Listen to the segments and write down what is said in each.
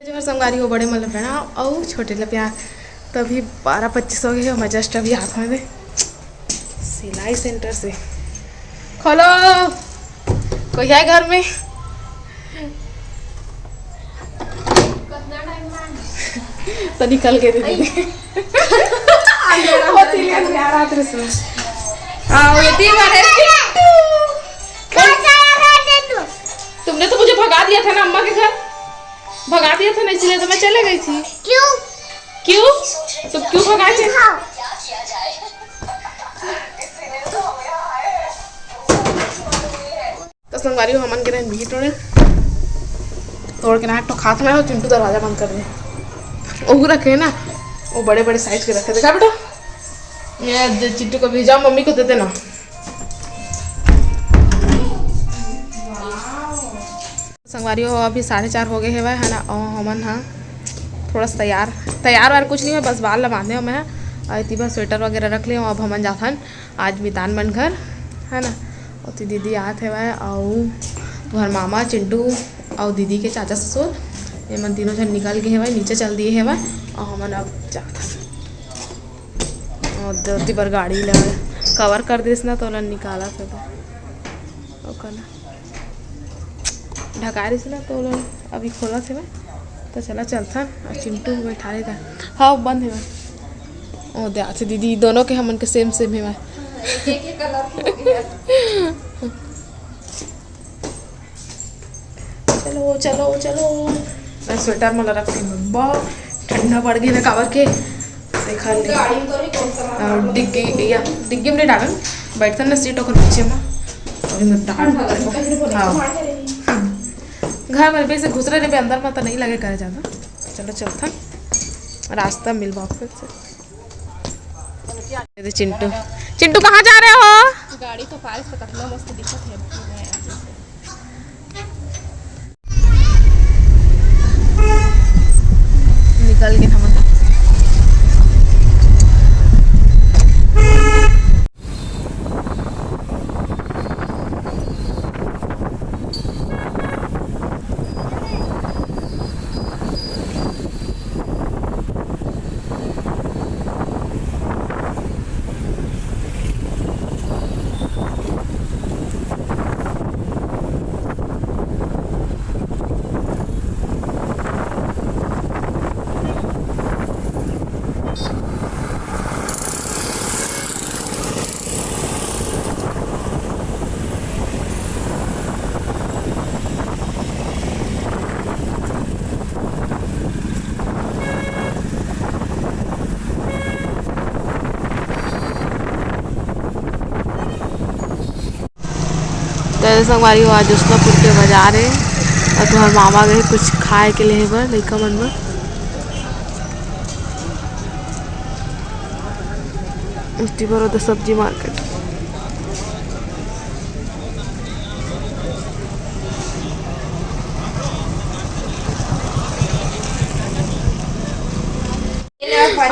जो संगवारी हो बड़े मतलब रहना और छोटे लपिया तभी 12-25 हो गए हो। मैं जस्ट अभी हाथ में दे सिलाई सेंटर से खोलो, कोई है घर में? तो निकल के दे दीदी तुमने तो मुझे भगा दिया था ना अम्मा के घर, भगा दिया था ना, इसलिए तो मैं चले गई थी। क्यों क्यों तो क्यों भगाए थे? तो संगवारी हो हमन के रहे भी तोड़ के ना तो खात में हो। चिंटू दरवाजा बंद कर दे। वो रखे ना, वो बड़े बड़े साइज के रखे। देखा बेटा, ये चिंटू को भेजा, मम्मी को दे देना। संगवारी हो अभी 4:30 हो गए है ना। और हमन हाँ थोड़ा सा तैयार वार कुछ नहीं है, बस बाल बांधे हो मैं इतनी बार स्वेटर वगैरह रख लिया। अब हमन जाथन आज मितान मन घर है ना। और ती दीदी आत है वह और तुम्हार मामा चिंटू और दीदी के चाचा ससुर ये मन तीनों जन निकल गए है, नीचे चल दिए है वह। और हमन अब जाता और धरती पर गाड़ी ला कवर कर दिस ना तो निकाला सब ढका रही ना तो अभी खोला थे मैं तो चला चलता। और चिंटू बैठा रहे था। हाँ बंद है वह। ओ दे से दीदी दोनों के हमन के सेम है वह। चलो चलो चलो मैं स्वेटर में रखती हूँ। बहुत ठंडा पड़ गया ना कावर के देखा डिग्गी में डालन बैठता ना सीट और पीछे में घर में से घुस रहे अंदर में तो नहीं लगे करे ज़्यादा। चलो चलता रास्ता मिल वापस से। चिंटू चिंटू कहाँ जा रहे हो? गाड़ी तो पास से कटना मस्त दिखत है। निकल गए हम। तो संगवारी हो आज उसनापुर के बाजार है और तुम्हारे मामा गए कुछ खाए के लिए बर लड़का मन में। उसी पर होता सब्जी मार्केट।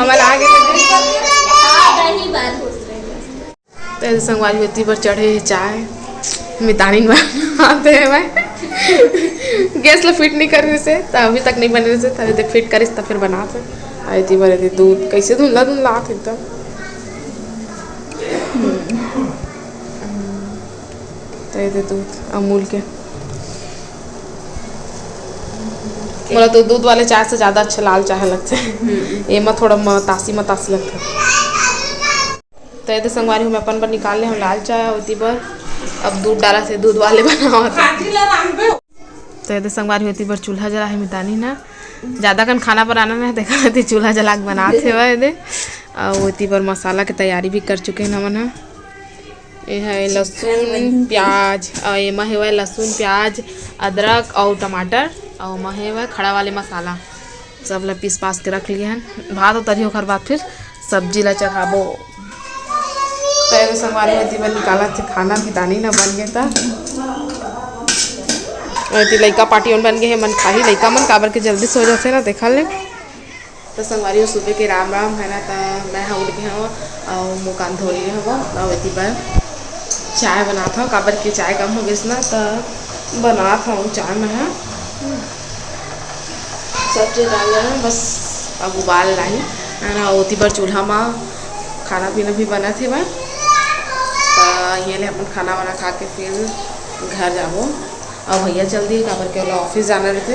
हमारे आगे तो संगवारी होती पर चढ़े चाय मितानी आते हैं मैं गैस ला फिट नहीं करने से तो अभी तक नहीं बने से तभी तक फिट करिस तब फिर बनाते आई थी बड़े दूध कैसे धुंधला आते एकदम। तो ये दूध अमूल के बोला तो दूध वाले चाय से ज़्यादा अच्छा लाल चाय लगते हैं। ये में थोड़ा मतासी लगता है। तो ये संगवारी हूँ मैं अपन पर निकाल ले हम लाल चाय होती पर अब दूध डाला से दूध वाले बना तो ये संगवारी होती पर चूल्हा जला है मितानी ना ज़्यादा कन खाना बनाना नहीं देखा थी चूल्हा जला के बनाते हुए दे। और होती पर मसाला की तैयारी भी कर चुके हैं ना मन। ये है लहसुन प्याज और ये में है लहसुन प्याज अदरक और टमाटर और में है खड़ा वाले मसाला सब ला पीस पास के रख लिए हैं। भात उतरी होकर बाद फिर सब्जी ला चढ़ाबो। तो संगवारी होती पर निकाला थे खाना मितानी ना बन गया था। लड़का पार्टी बन गए है मन खाही लड़का मन काबर के जल्दी सो जाते ना देखा ले। तो संगवारी सुबह के राम राम है ना। तो मैं उठ गए हूँ और मुँह कान धो लिए हूँ और इतनी बार चाय बनाता हूँ काबर की चाय कम हो गई ना तो बनाता हूँ चाय में है। सब चीज़ डाल रहे हैं, बस अब उबाल लाई है ना। ओती पर चूल्हा में खाना पीना भी बना थे बा, तो ये ले अपन खाना वाना खा के फिर घर जाबो। अब भैया चल दिए काबर के ऑफिस जाना रहते,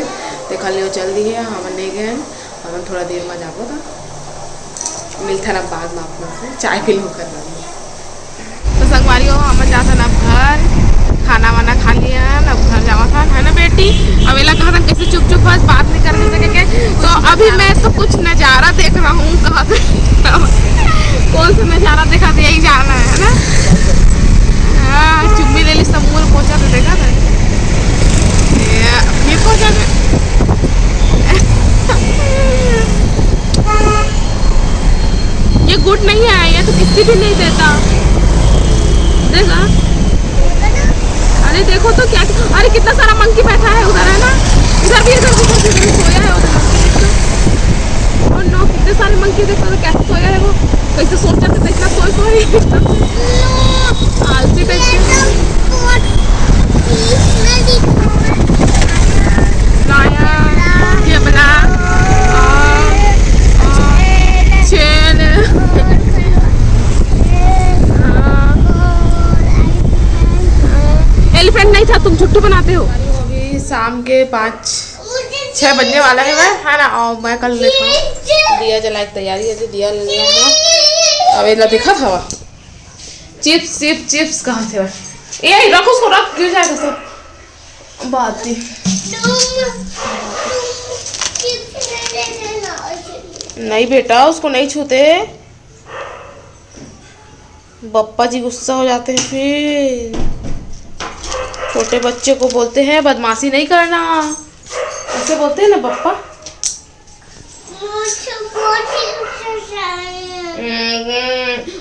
तो खाली वो चल दिए, हम नहीं गए, हम थोड़ा देर में जाबो था। मिलता ना बाद में अपना से चाय पी लो कर। तो संगवारी हो हम जाता ना घर, खाना वाना खा लिया, अब घर जावा था है ना बेटी। अब एला कहा था कैसे चुप चुप बस बात नहीं करने सके, तो अभी मैं तो कुछ नज़ारा देख रहा हूँ। कौन सा नज़ारा देखा था, यही जाना है ना। हाँ चुम्मी ले ली, समूह पहुँचा तो देखा था ये पहुँचा ये गुड नहीं है, ये तो किसी भी नहीं देता। देखा, अरे देखो तो क्या, अरे कितना सारा मंकी बैठा है उधर है ना, इधर भी सोया है उधर। और नो कितने सारे मंकी देखो तो कैसे सोया है वो, कैसे सोच रहे थे इतना सोई आलसी टाइप एलिफेंट नहीं था, तुम छुट्टू बनाते हो। अभी शाम के 5-6 बजने वाला है ना। और मैं कल देखा दिया जला की तैयारी है, दिया ले लिया है। अब इतना दिखा था वह चिप्स चिप्स चिप्स कहाँ थे वह, ये रखो उसको, रख गिर जाएगा सब बात ही। नहीं बेटा उसको नहीं छूते, बप्पा जी गुस्सा हो जाते हैं फिर। छोटे बच्चे को बोलते हैं बदमाशी नहीं करना, ऐसे बोलते हैं ना पप्पा।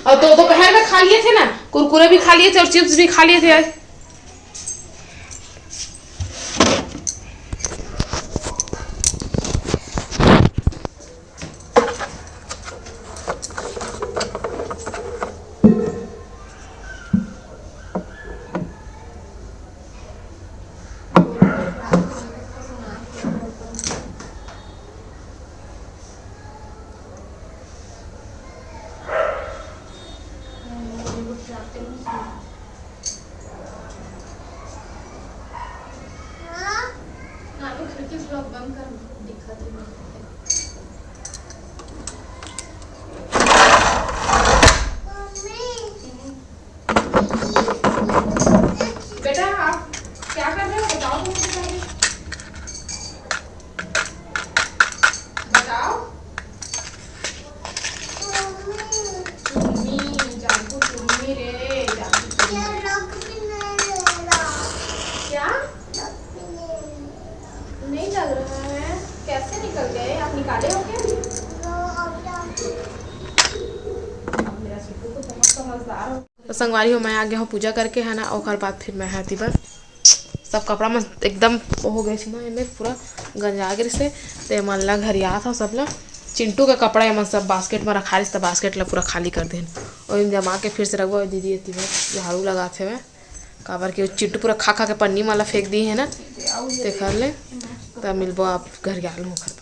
और तो दोपहर में खा लिए थे ना, कुरकुरे भी खा लिए थे और चिप्स भी खा लिए थे। बेटा आप क्या कर रहे हो, बताओ तो मुझे पहले। बताओ। चुम्मी जानू, चुम्मी रे जानू। क्या नहीं लग रहा है, कैसे निकल गए, आप निकाले हो क्या? मेरा सिद्धू तो बहुत समझदार हो। तो संगवारी हो मैं आ गया हूँ पूजा करके है ना, और बाद फिर मैं हाथी पर सब कपड़ा में एकदम हो गए ना, इन्हें पूरा गंजागिर से तो मल्ला घर आ था सब ला चिंटू का कपड़ा एम सब बास्केट में रखा रही, बास्केट ला पूरा खाली कर दें और इन जमा के फिर से रखो। दीदी इतनी बार झाड़ू लगाते हुए काबर के चिंटू पूरा खा खा के पन्नी माला फेंक दी है ना, देख ले तब मिलबो आप घर गया हूँ घर।